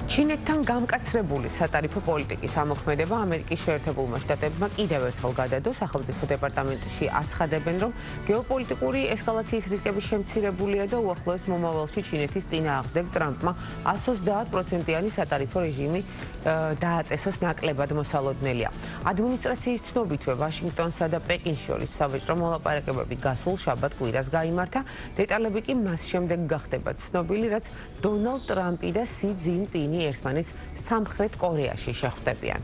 ჩინეთთან გამკაცრებული სატარიფო პოლიტიკის ამოქმედება ამერიკის შეერთებულმა შტატებმა კიდევ ერთხელ გადადო. სახელმწიფო დეპარტამენტში აცხადებენ, რომ გეოპოლიტიკური ესკალაციის რისკები შემცირებულია და უახლოეს მომავალში ჩინეთის წინააღმდეგ ტრამპმა 130%-იანი სატარიფო რეჟიმი დააწესოს ნაკლებად მოსალოდნელია. ადმინისტრაციის ცნობითვე ვაშინგტონსა და პეკინს შორის სავაჭრო მოლაპარაკებები გასულ შაბათ-კვირას გაიმართა. დეტალები კი მას შემდეგ გახდება ცნობილი, რაც დონალდ ტრამპი და სი ძინპინი ერთმანეთს სამხრეთ კორეაში შეხვდებიან.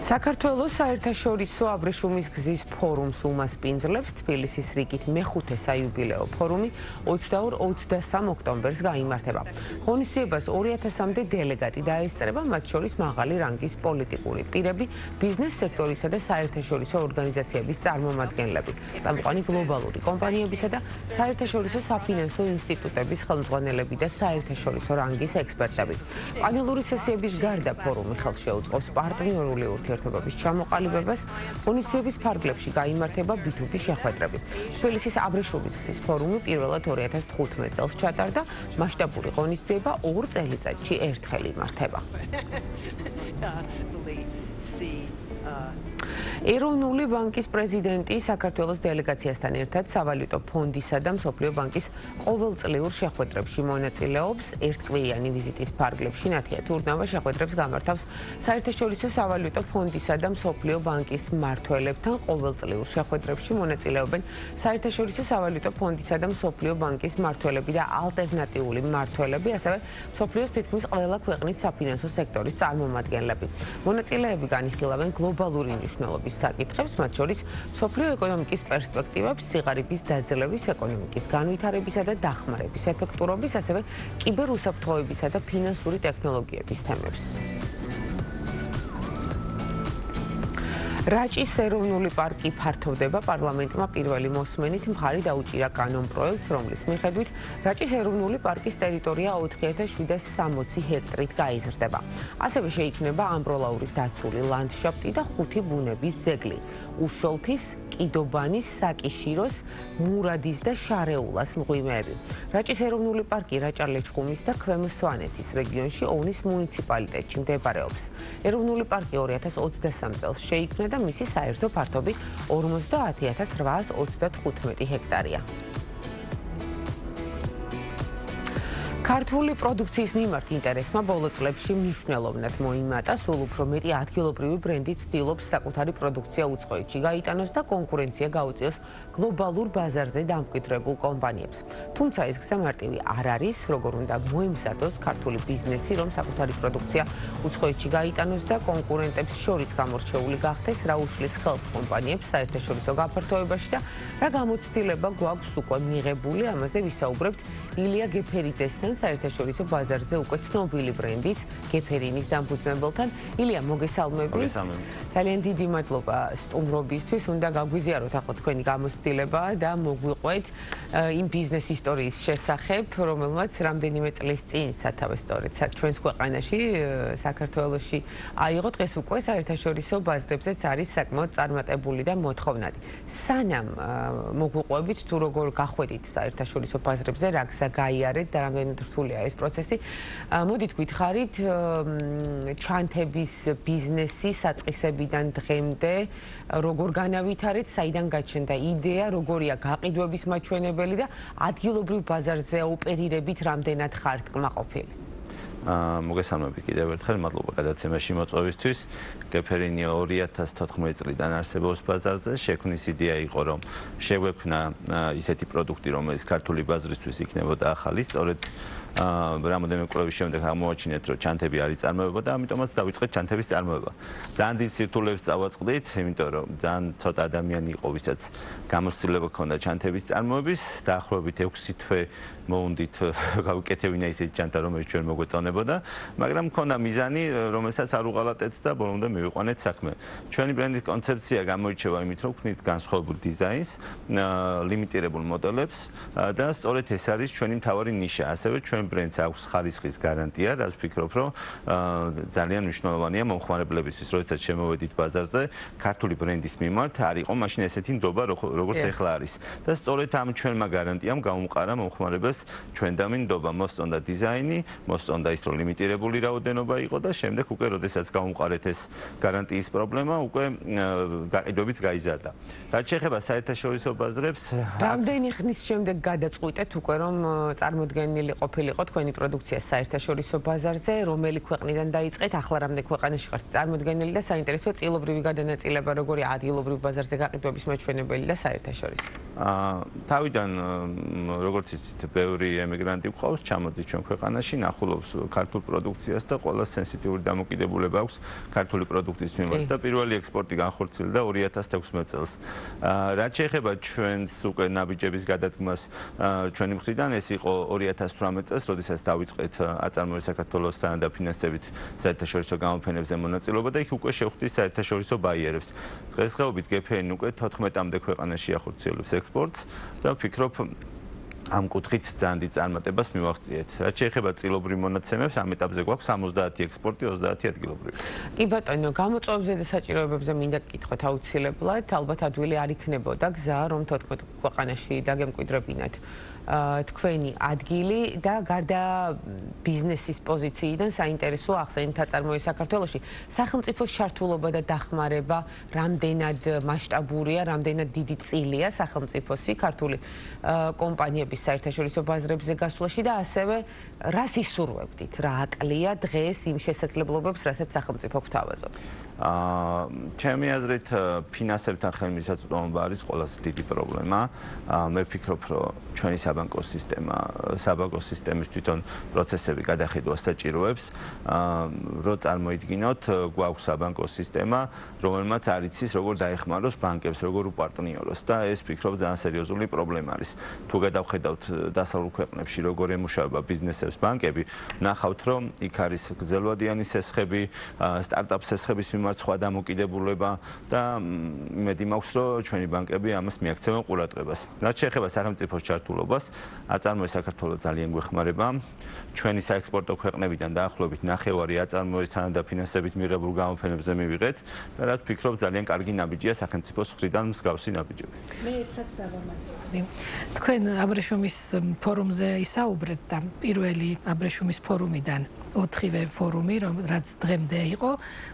საქართველოს საერთაშორისო აბრეშუმის გზის ფორუმს უმასპინძლებს თბილისის რიგით მეხუთე საიუბილეო ფორუმი 22-23 ოქტომბერს გაიმართება. ღონისძიებას 2000-მდე დელეგატი დაესწრება, მათ შორის მაღალი რანგის პოლიტიკური პირები, ბიზნეს სექტორისა და საერთაშორისო ორგანიზაციების წარმომადგენლები, წამყვანი გლობალური კომპანიებისა და საერთაშორისო საფინანსო ინსტიტუტების ხელმძღვანელები და საერთაშორისო რანგის ექსპერტები. პანელური სესიების გარდა ფორუმი ხელს შეუწყობს პარტნიორული ურთიერთობების ჩამოყალიბებას. ღონისძიების ფარგლებში გაიმართება B2B შეხვედრები. თბილისის აბრეშუმის გზის ფორუმი პირველად 2015 წელს ჩატარდა. მასშტაბური ღონისძიება 2 წელიწადში ერთხელ იმართება. ეროვნული ბანკის პრეზიდენტი საქართველოს დელეგაციასთან ერთად სავალუტო ფონდისა და მსოფლიო ბანკის ყოველწლიურ შეხვედრებში მონაწილეობს. ერთკვირიანი ვიზიტის ფარგლებში ნათია თურნავა შეხვედრებს გამართავს საერთაშორისო სავალუტო ფონდისა და მსოფლიო ბანკის მმართველებთან. ყოველწლიურ შეხვედრებში მონაწილეობენ საერთაშორისო სავალუტო ფონდისა და მსოფლიო ბანკის მმართველები და ალტერნატიული მმართველები, ასევე მსოფლიოს თითქმის ყველა ქვეყნის საფინანსო სექტორის წარმომადგენლები. მონაწილეები განიხილავენ გლობალური მნიშვნელობის საკითხებს, მათ შორის მსოფლიო ეკონომიკის პერსპექტივებს, სიღარიბის დაძლევის, ეკონომიკის განვითარებისა და დახმარების ეფექტურობის, ასევე კიბერუსაფრთხოებისა და ფინანსური ტექნოლოგიების თემებს. რაჭის ეროვნული პარკი ფართოვდება. პარლამენტმა პირველი მოსმენით მხარი დაუჭირა კანონპროექტს, რომლის მიხედვით რაჭის ეროვნული პარკის ტერიტორია 4760 ჰექტრით გაიზრდება. ასევე შეიქმნება ამბროლაურის დაცული ლანდშაფტი და 5 ბუნების ძეგლი: უშოლთის, კიდობანის, საკიშიროს, მურადის და შარეულას მღვიმეები. რაჭის ეროვნული პარკი რაჭა-ლეჩხუმის და ქვემო სვანეთის რეგიონში ოვნის მუნიციპალიტეტში მდებარეობს. ეროვნული პარკი 2023 წელს შეიქმნა და მისი საერთო ფართობი 50835 ჰექტარია. ქართული პროდუქციის მიმართ ინტერესმა ბოლო წლებში მნიშვნელოვნად მოიმატა. სულ უფრო მეტი ადგილობრივი ბრენდი ცდილობს საკუთარი პროდუქცია უცხოეთში გაიტანოს და კონკურენცია გაუწიოს გლობალურ ბაზარზე დამკვიდრებულ კომპანიებს. თუმცა ეს გზა მარტივი არ არის, როგორ უნდა მოემზადოს ქართული ბიზნესი, რომ საკუთარი პროდუქცია უცხოეთში გაიტანოს და კონკურენტებს შორის გამორჩეული გახდეს, რა უშლის ხელს კომპანიებს საერთაშორისო გაფართოებაში და რა გამოცდილება გვაქვს უკვე მიღებული. ამაზე ვისაუბრებთ ილია გეფერიძესთან, საერთაშორისო ბაზარზე უკვე ცნობილი ბრენდის გეფერინის დამფუძნებელთან. ილია, მოგესალმებით. ძალიან დიდი მადლობა სტუმრობისთვის. უნდა გაგვიზიაროთ ახლა თქვენი გამოცდილება და მოგვიყვეთ იმ ბიზნეს ისტორიის შესახებ, რომელმაც რამდენიმე წლის წინ სათავეს სწორედ ჩვენს ქვეყანაში, საქართველოში აიღო. დღეს უკვე საერთაშორისო ბაზრებზეც არის საკმაოდ წარმატებული და მოთხოვნადი. სანამ მოგვიყვებით თუ როგორ გახვედით საერთაშორისო ბაზრებზე, რა გზა გაიარეთ და რამდენად რთულია ეს პროცესი. მოდით გითხარით ჩანთების ბიზნესი საწყისებიდან დღემდე როგორ განავითარეთ, საიდან გაჩნდა იდეა, როგორია გაყიდვების მაჩვენებელი და ადგილობრივ ბაზარზე ოპერირებით რამდენად ხართ კმაყოფილი? მოგესალმებით კიდევ ერთხელ, მადლობა გადაცემაში მოწვევისთვის. გეფერინი 2014 წლიდან არსებობს ბაზარზე. შექმნის იდეა იყო, რომ შეგვექმნა ისეთი პროდუქტი, რომელიც ქართული ბაზრისთვის იქნებოდა ახალი. სწორედ რამოდენიმე კვლევის შემდეგ აღმოაჩინეთ, რომ ჩანთები არ იწარმოება და ამიტომაც დავიწყეთ ჩანთების წარმოება. ძალიან დიდ სირთულეებს წავაწყდით, იმიტომ რომ ძალიან ცოტა ადამიანი იყო, ვისაც გამოცდილება ჰქონდა ჩანთების წარმოების. დაახლოებით 6 თვე მოუნდით გავიკეთებინა ისეთი ჩანთა, რომელიც ჩვენ მოგვეწონება. იქნებოდა, მაგრამ მქონდა მიზანი, რომელსაც არ უღალატეთ და ბოლომდე მივიყვანეთ საქმე. ჩვენი ბრენდის კონცეფცია გამოირჩევა იმით, რომ ვქნით განსხვავებულ დიზაინს, ლიმიტირებულ მოდელებს და სწორედ ეს არის ჩვენი მთავარი ნიშა. ასევე ჩვენ ბრენდს აქვს ხარისხის გარანტია, რაც ვფიქრობ, რომ ძალიან მნიშვნელოვანია მომხმარებლებისთვის, როდესაც შემოვედით ბაზარზე, ქართული ბრენდის მიმართ არ იყო მაშინ ესეთი ნდობა, როგორც ეხლა არის. და სწორედ ამ ჩვენმა გარანტიამ გაუმყარა მომხმარებელს ჩვენდამი ნდობა, მოსწონდა დიზაინი, მოსწონდა ის, რომ ლიმიტირებული რაოდენობა იყო და შემდეგ უკვე როდესაც გაუმყარეთ ეს გარანტიის პრობლემა, უკვე გაყიდვებიც გაიზარდა. რაც შეეხება საერთაშორისო ბაზრებს, რამდენი ხნის შემდეგ გადაწყვიტეთ უკვე რომ წარმოდგენილი ყოფილიყო თქვენი პროდუქცია საერთაშორისო ბაზარზე, რომელი ქვეყნიდან დაიწყეთ, ახლა რამდენი ქვეყანაში ხართ წარმოდგენილი და საინტერესო წილობრივი გადანაწილება როგორი ადგილობრივ ბაზარზე გაყიდვების მაჩვენებელი და საერთაშორისო. თავიდან როგორც იცით, ბევრი ემიგრანტი გვყავს, ჩამოდის ჩვენ ქვეყანაში, ნახულობს ქართულ პროდუქციას და ყველა სენსიტიური დამოკიდებულება აქვს ქართული პროდუქტის მიმართ და პირველი ექსპორტი განხორციელდა 2016 წელს. რაც შეეხება ჩვენს უკვე ნაბიჯების გადადგმას ჩვენი მხრიდან, ეს იყო 2018 წელს, როდესაც დავიწყეთ აწარმოე საქართველოსთან დაფინანსებით საერთაშორისო გამოფენებზე მონაწილეობა და იქ უკვე შევხვდით საერთაშორისო ბაიერებს. დღესდღეობით GPN უკვე 14-მდე ქვეყანაში ახორციელებს ექსპორტს და ვფიქრობ ამ კუთხით ძალიან დიდ წარმატებას მივაღწიეთ. რაც შეეხება წილობრივ მონაცემებს, ამ ეტაპზე გვაქვს 70 ექსპორტი, 30 ადგილობრივი. კი ბატონო, გამოწვევებზე და საჭიროებებზე მინდა გკითხოთ აუცილებლად, ალბათ ადვილი არ იქნებოდა გზა, რომ 14 ქვეყანაში დაგემკვიდრებინათ თქვენი ადგილი და გარდა ბიზნესის პოზიციიდან საინტერესო ახსენეთ აწარმოე საქართველოში. სახელმწიფოს ჩართულობა და დახმარება რამდენად მასშტაბურია, რამდენად დიდი წილია სახელმწიფოსი ქართული კომპანიების საერთაშორისო ბაზრებზე გასვლაში და ასევე რას ისურვებდით, რა აკლია დღეს იმ შესაძლებლობებს, რასაც სახელმწიფო გვთავაზობს? ჩემი აზრით, ფინანსებთან ხელმისაწვდომობა არის ყველაზე დიდი პრობლემა. მე ვფიქრობ, რომ ჩვენი საბანკო სისტემის თვითონ პროცესები გადახედვა საჭიროებს. რო წარმოიდგინოთ, გვაქვს საბანკო სისტემა, რომელმაც არ იცის, როგორ დაეხმაროს ბანკებს, როგორ უპარტნიოროს და ეს ვფიქრობ ძალიან სერიოზული პრობლემა არის. თუ გადავხედავთ დასავლურ ქვეყნებში, როგორ ემუშავება ბიზნესებს ბანკები, ნახავთ, რომ იქ არის გრძელვადიანი სესხები, სტარტაპ სესხების მიმართ სხვა დამოკიდებულება და იმედი მაქვს, რომ ჩვენი ბანკები ამას მიაქცევენ ყურადღებას. რაც შეეხება სახელმწიფოს ჩართულობას, აწარმოე საქართველოს ძალიან გვეხმარება. ჩვენი საექსპორტო ქვეყნებიდან დაახლოებით 9 აწარმოეს თანადაფინანსებით მიღებულ გამოფენებზე მივიღეთ და რაც ვფიქრობ ძალიან კარგი ნაბიჯია სახელმწიფოს მხრიდან მსგავსი ნაბიჯები. მე ერთსაც დავამატებდი. თქვენ აბრეშუმის ფორუმზე ისაუბრეთ და პირველი აბრეშუმის ფორუმიდან 4-ვე ფორუმი, რაც დღემდე იყო,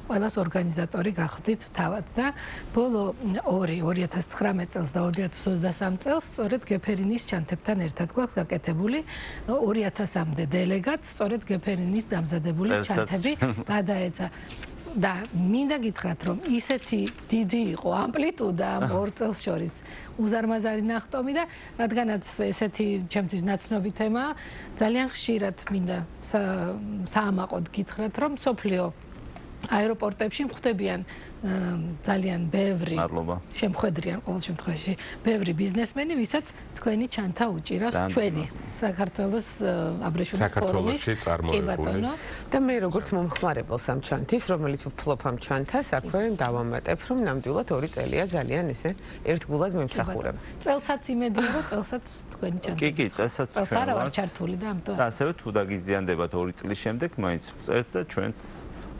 ყველას ორგანიზატორი გახდით თავად და ბოლო 2019 წელს და 2023 წელს სწორედ გეფერინის ჩანთებთან ერთად გვაქვს გაკეთებული 200-მდე დელეგატს სწორედ გეფერინის დამზადებული ჩანთები გადაეცა. და მინდა გითხრათ, რომ ისეთი დიდი იყო ამპლიტუდა ამ 2 წელს შორის უზარმაზარი ნახტომი და რადგანაც ესეთი ჩემთვის ნაცნობი თემაა, ძალიან ხშირად მინდა საამაყოდ გითხრათ, რომ სოფლიო აეროპორტებში მხვდებიან ძალიან ბევრი შემხედრიან ყოველ შემთხვევაში ბევრი ბიზნესმენი, ვისაც თქვენი ჩანთა უჭირავს ჩვენი საქართველოს აბრეშუმის ფორუმის წარმოებული. და მე როგორც მომხმარებელს ამ ჩანთის, რომელიც ვფლობ ამ ჩანთას, აქვე დავამატებ, რომ ნამდვილად 2 წელია ძალიან ესე ერთგულად მემსახურება. წელსაც იმედია, რომ წელსაც თქვენი ჩანთა. კი, წელსაც ჩვენ ვარ ჩართული და ამიტომ. და ასევე თუ დაგიზიანდებათ 2 წლის შემდეგ, მაინც ვწერთ და ჩვენც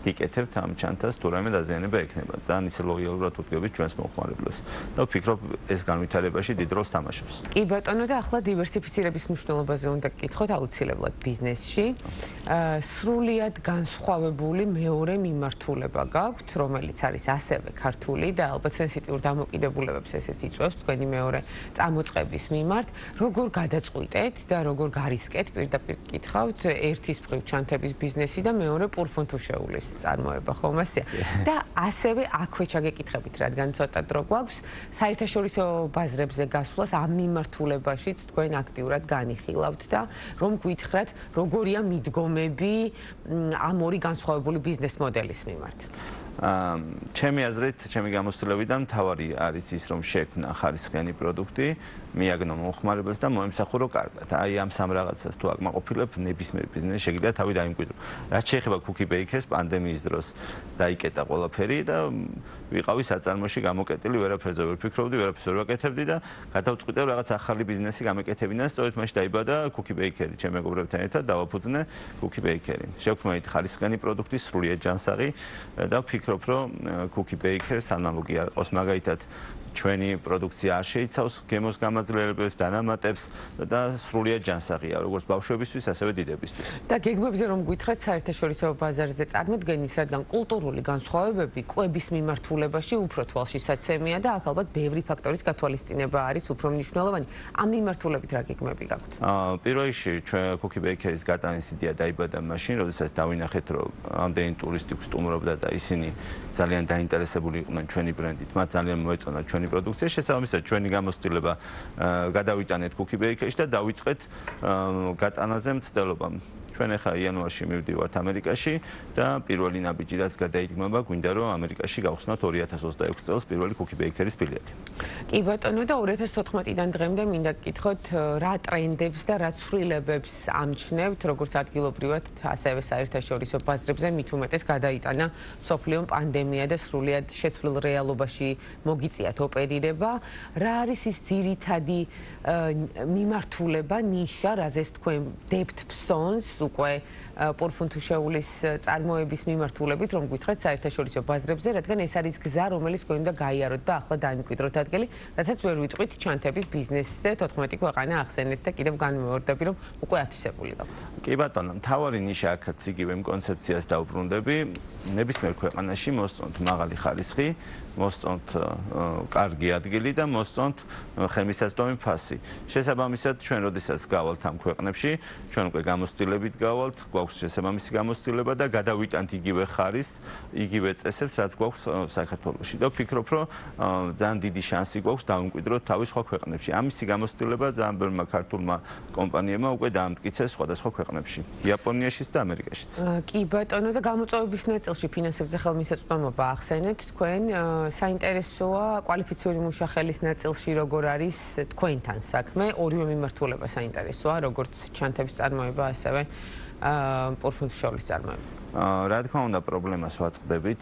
გიკეთებთ ამ ჩანთას თუ რაიმე დაზიანება ექნება. ძალიან ისე ლოიალურად უდგებით ჩვენს მომხმარებლებს. და ვფიქრობ, ეს განვითარებაში დიდ როლს თამაშობს. კი ბატონო, და ახლა დივერსიფიცირების მნიშვნელობაზე უნდა გკითხოთ აუცილებლად ბიზნესში. სრულიად განსხვავებული მეორე მიმართულება გაქვთ, რომელიც არის ასევე ქართული და ალბათ სენსიტიურ დამოკიდებულებებს ესეც იწვევს თქვენი მეორე წამოწყების მიმართ. როგორ გადაწყვიტეთ და როგორ გარისკეთ, პირდაპირ გკითხავთ, ერთის მხრივ ჩანთების ბიზნესი და მეორე პურფუნთუშეულის წარმოება ხომ ასეა და ასევე აქვე ჩაგეკითხებით, რადგან ცოტა დრო გვაქვს საერთაშორისო ბაზრებზე გასვლას ამ მიმართულებაშიც თქვენ აქტიურად განიხილავთ და რომ გვითხრათ, როგორია მიდგომები ამ ორი განსხვავებული ბიზნეს მოდელის მიმართ. ჩემი აზრით, ჩემი გამოცდილებიდან მთავარი არის ის, რომ შექმნა ხარისხიანი პროდუქტი, მიაგნო მომხმარებელს და მოემსახურო კარგად. აი ამ სამ რაღაცას თუ აკმაყოფილებ, ნებისმიერ ბიზნესში შეგიძლია თავი დაიმკვიდრო. რაც შეეხება Cookie Bakers, პანდემიის დროს დაიკეტა ყველაფერი და ვიყავი საწარმოში გამოკეტილი, ვერაფერზე ვერ ფიქრობდი, ვერაფერს ვერ ვაკეთებდი და გადავწყვიტე რაღაც ახალი ბიზნესი გამეკეთებინა, სწორედ მაშინ დაიბადა Cookie Bakery, ჩემ მეგობრებთან ერთად დავაფუძნე Cookie Bakery. შევქმნით ხარისხიანი პროდუქტი, სრულიად ჯანსაღი და ვფიქრობ, რომ Cookie Bakers ანალოგი არ ყავს, მაგალითად ჩვენი პროდუქცია არ შეიცავს გემოს გამაძლიერებებს, დანამატებს და სრულიად ჯანსაღია, როგორც ბავშვებისთვის, ასევე დიდებისთვის. და გეგმებზე რომ გითხრათ საერთაშორისო ბაზარზე წარმოდგენის, რადგან კულტურული განსხვავებები კვების მიმართულებაში უფრო თვალშისაცემია და აქ ალბათ ბევრი ფაქტორის გათვალისწინება არის უფრო მნიშვნელოვანი. ამ მიმართულებით რა გეგმები გაქვთ? პირველ რიგში ჩვენ Cookie Bakery-ის გატანის იდეა დაიბადა მაშინ, როდესაც დავინახეთ, რომ ამდენი ტურისტი გვსტუმრობდა და ისინი ძალიან დაინტერესებული იყვნენ ჩვენი ბრენდით. მათ ძალიან მოეწონა ჩვენი პროდუქცია, შესაბამისად ჩვენი გამოცდილება გადავიტანეთ Cookie Bakery-ში და დავიწყეთ გატანაზე მცდელობა. ჩვენ ახლა იანვარში მივდივართ ამერიკაში და პირველი ნაბიჯი რაც გადაიდგმება, გვინდა რომ ამერიკაში გავხსნათ 2026 წელს პირველი Cookie Bakery-ის ფილიალი. კი ბატონო, და 2014-დან დღემდე მინდა გკითხოთ რა ტრენდებს და რა ცვლილებებს ამჩნევთ, როგორც ადგილობრივად, ასევე საერთაშორისო ბაზრებზე, მით უმეტეს გადაიტანა მსოფლიო პანდემია და სრულიად შეცვლილ რეალობაში მოგიწიათ ოპერირება. რა არის ის ძირითადი მიმართულება, ნიშა, რაზეც თქვენ დებთ ფსონს უკვე პორფუნთუშეულის წარმოების მიმართულებით, რომ გითხრათ საერთაშორისო ბაზრებზე, რადგან ეს არის გზა, რომელიც თქვენ უნდა გაიაროთ და ახლა დაიმკვიდროთ ადგილი, რასაც ვერ ვიტყვით ჩანთების ბიზნესზე 14 ქვეყანა ახსენეთ და კიდევ განმეორდები, რომ უკვე ათვისებული გაქვთ. კი ბატონო, მთავარი ნიშა აქაც იგივე კონცეფციას დავუბრუნდები. ნებისმიერ ქვეყანაში მოსწონთ მაღალი ხარისხი, მოსწონთ კარგი ადგილი და მოსწონთ ხელმისაწვდომი ფასი. შესაბამისად, ჩვენ როდესაც გავალთ ამ ქვეყნებში, ჩვენ უკვე გამოცდილებით გავალთ, გვაქვს შესაბამისი გამოცდილება და გადავიტანთ იგივე ხარისხს, იგივე წესებს, რაც გვაქვს საქართველოში. და ვფიქრობ, რომ ძალიან დიდი შანსი გვაქვს დავიმკვიდროთ თავის სხვა ქვეყნებში. ამისი გამოცდილება ძალიან ბევრმა ქართულმა კომპანიებმა უკვე დაამტკიცეს სხვადასხვა ქვეყნებში, იაპონიაშიც და ამერიკაშიც. კი ბატონო, და გამოწვევების ნაწილში ფინანსებზე ხელმისაწვდომობა ახსენეთ თქვენ. საინტერესოა კვალიფიციური მუშახელის ნაწილში როგორ არის თქვენთან საქმე, ორივე მიმართულება საინტერესოა, როგორც ჩანთების წარმოება, ასევე პორფუნთუშეულის წარმოება. რა თქმა უნდა, პრობლემას ვაწყდებით,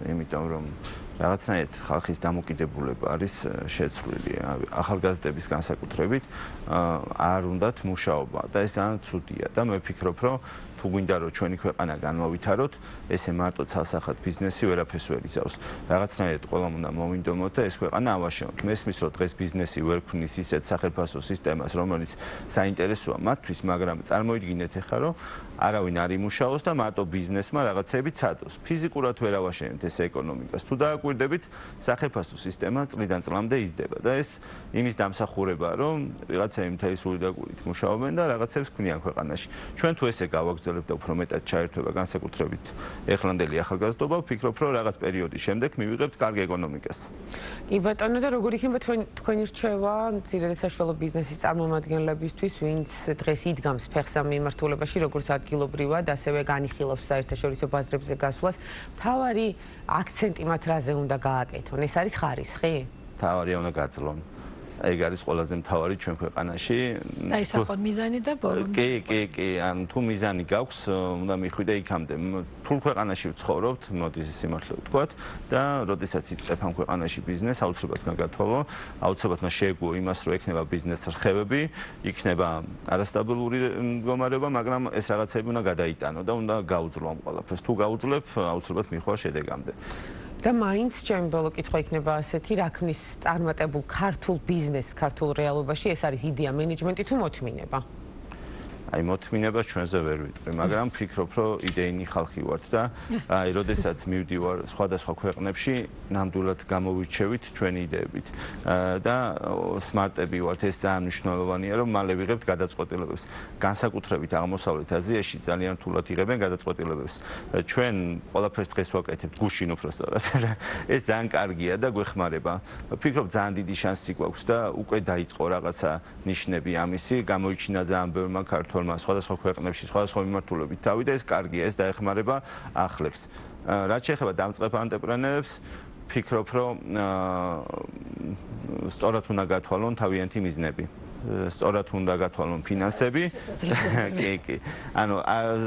იმიტომ რომ რაღაცნაირად ხალხის დამოკიდებულება არის შეცვლილი. ახალგაზრდების განსაკუთრებით არ უნდათ მუშაობა და ეს ძალიან ცუდია და მე ვფიქრობ, რომ თუ გვინდა რომ ჩვენი ქვეყანა განმოვითაროთ, ესე მარტო ცალსახად ბიზნესი ვერაფერს ვერ იზავს. რაღაცნაირად ყველამ უნდა მოვინდომოთ და ეს ქვეყანა ავაშენოთ. მესმის რომ დღეს ბიზნესი ვერ ქმნის ისეთ სახელმწიფო სისტემას, რომელიც საინტერესოა მათთვის, მაგრამ წარმოიდგინეთ ახლა რომ არავინ არ იმუშაოს და მარტო ბიზნესმა რაღაცები ცადოს. ფიზიკურად ვერ ავაშენებთ ეს ეკონომიკას. თუ დააკვირდებით, სახელმწიფო სისტემა წლიდან წლამდე იზრდება და ეს იმის დამსახურებაა, რომ ვიღაცები მთელი სული და გულით მუშაობენ და რაღაცებს ქმნიან ქვეყანაში. ჩვენ თუ ესე გავაგრძელებთ და უფრო მეტად ჩაერთვება განსაკუთრებით ეხლანდელი ახალგაზრდობა, ვფიქრობ, რომ რაღაც პერიოდის შემდეგ მივიღებთ კარგ ეკონომიკას. კი ბატონო, და როგორ იქნება თქვენი რჩევა მცირე და საშუალო ბიზნესის წარმომადგენლებისთვის, ვინც დღეს იდგამს ფეხს ამ მიმართულებაში, როგორც ადგილობრივად, ასევე განიხილავს საერთაშორისო ბაზრებზე გასვლას, მთავარი აქცენტი მათ რაზე უნდა გააკეთონ? ეს არის ხარისხი? მთავარია უნდა გაძლონ. ეგ არის ყველაზე მთავარი ჩვენ ქვეყანაში. და ის აყო მიზანი და ბოლომდე. კი, ან თუ მიზანი გაქვს, უნდა მიხვიდე იქამდე. თულ ქვეყანაში ვცხოვრობთ, მოდი სიმართლე ვთქვათ და როდესაც იწყებ ამ ქვეყანაში ბიზნესს, აუცილებლად უნდა გათვალო, აუცილებლად უნდა შეეგუო იმას, რომ ექნება ბიზნეს რხევები, იქნება არასტაბილური მდგომარეობა, მაგრამ ეს რაღაცები უნდა გადაიტანო და უნდა გაუძლო ამ ყველაფერს. თუ გაუძლებ, აუცილებლად მიხვალ შედეგამდე. და მაინც ჩემი ბოლო კითხვა იქნება ასეთი, რა ქმნის წარმატებულ ქართულ ბიზნესს ქართულ რეალობაში, ეს არის იდეა, მენეჯმენტი თუ მოთმინება? აი მოთმინებას ჩვენზე ვერ ვიტყვი, მაგრამ ვფიქრობ, რომ იდეინი ხალხი ვართ და აი როდესაც მივდივარ სხვადასხვა ქვეყნებში, ნამდვილად გამოვირჩევით ჩვენი იდეებით და სმარტები ვართ, ეს ძალიან მნიშვნელოვანია, რომ მალე ვიღებთ გადაწყვეტილებებს. განსაკუთრებით აღმოსავლეთ აზიაში ძალიან რთულად იღებენ გადაწყვეტილებებს. ჩვენ ყველაფერს დღეს ვაკეთებთ გუშინ უფრო სწორად. ეს ძალიან კარგია და გვეხმარება. ვფიქრობ, ძალიან დიდი შანსი გვაქვს და უკვე დაიწყო რაღაცა ნიშნები ამისი, გამოიჩინა ძალიან ბევრმა ქართველ საქართველოს სხვადასხვა ქვეყნებში სხვადასხვა მიმართულებით თავი და ეს კარგია, ეს დაეხმარება ახლებს. რაც შეეხება დამწყებ ანტრეპრენერებს, ფიქრობ, რომ სწორად უნდა გათვალონ თავიანთი მიზნები. სწორად უნდა გათვალონ ფინანსები. კი. ანუ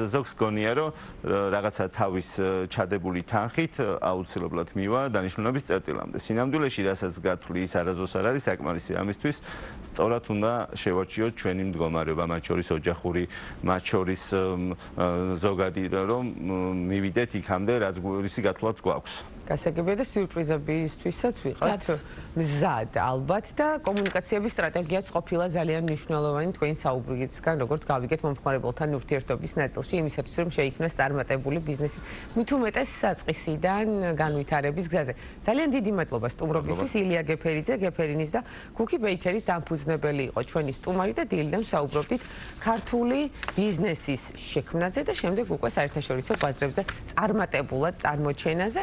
ზოგს გონია, რომ რაღაცა თავის ჩადებული თანხით აუცილებლად მივა დანიშნულების წერტილამდე. სინამდვილეში, რასაც გათვლი, ის არასდროს არ არის საკმარისი. ამისთვის სწორად უნდა შევარჩიოთ ჩვენი მდგომარეობა, მათ შორის ოჯახური, მათ შორის ზოგადი, რომ მივიდეთ იქამდე, რაც გულისი გათვლაც გვაქვს. გასაგებია და სიურპრიზებისთვისაც ვიყავთ მზად ალბათ და კომუნიკაციების სტრატეგიაც ყოფილა ძალიან მნიშვნელოვანი თქვენი საუბრისგან, როგორც გავიგეთ მომხმარებელთან ურთიერთობის ნაწილში, იმისათვის რომ შეიქმნას წარმატებული ბიზნესი. მით უმეტეს საწყისიდან განვითარების გზაზე. ძალიან დიდი მადლობა სტუმრობისთვის. ილია გეფერიძე, გეფერინის და კუკი ბეიქერის დამფუძნებელი იყო ჩვენი სტუმარი და დილიდან საუბრობდით ქართული ბიზნესის შექმნაზე და შემდეგ უკვე საერთაშორისო ბაზრებზე წარმატებულად წარმოჩენაზე.